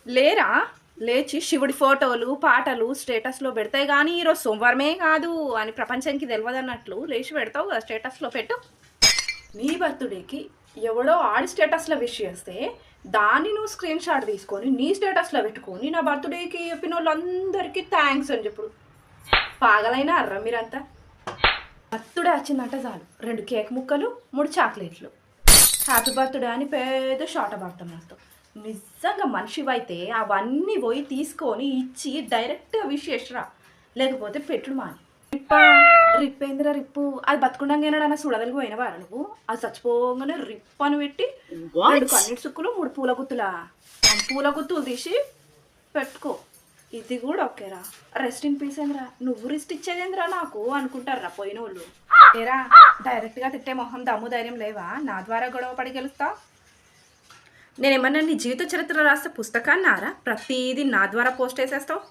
లేరా? లేచి శివుడి ఫోటోలు, పాటలు స్టేటస్‌లో పెడతాయి గానీ, ఈరోజు సోమవారమే కాదు అని ప్రపంచానికి తెలవదన్నట్లు లేచి పెడతావు కదా స్టేటస్‌లో పెట్టు. నీ బర్త్‌డేకి ఎవడో ఆడి స్టేటస్‌లో విష్ చేస్తే, దాన్ని నువ్వు స్క్రీన్ షాట్ తీసుకొని, నీ స్టేటస్‌లో పెట్టుకొని, నా బర్త్‌డేకి చెప్పినోళ్ళందరికీ థాంక్స్ అని చెప్పుడు. పాగలైనార్రా మీరంతా? బర్త్‌డే వచ్చిందంటే చాలు 2 కేక్ ముక్కలు, 3 చాక్లెట్లు. హ్యాపీ బర్త్‌డే అని పెద్ద షార్ట్ పడతాం నాతో. నిజంగా మనిషివైతే అవన్నీ పోయి తీసుకొని ఇచ్చి డైరెక్ట్‌గా విష్ చేసిరా. లేకపోతే పెట్టుడు మాని. రిప్పా రిప్పేందిరా రిప్పు? అది బతుకుండంగా ఏనాడన్నా సుడదలికి పోయినవారా నువ్వు? అది చచ్చిపోగానే రిప్ అని పెట్టి 2 What? కన్నీటి సుక్కులు, 3 పూల గుత్తులా? ఆ పూల గుత్తులు తీసి పెట్టుకో. ఇది కూడా ఓకేరా. రెస్ట్ ఇన్ పీస్ ఏందిరా? నువ్వు రెస్ట్ ఇచ్చేదేందిరా నాకు అనుకుంటారా పోయినోళ్ళు. ఏరా డైరెక్ట్‌గా తిట్టే మొహం దమ్ము ధైర్యం లేవా? నా ద్వారా గొడవ పడి గెలుస్తావు? నేనేమన్నా నీ జీవిత చరిత్ర రాస్తే పుస్తకాన్నారా? ప్రతిదీ నా ద్వారా పోస్ట్ చేసేస్తావు?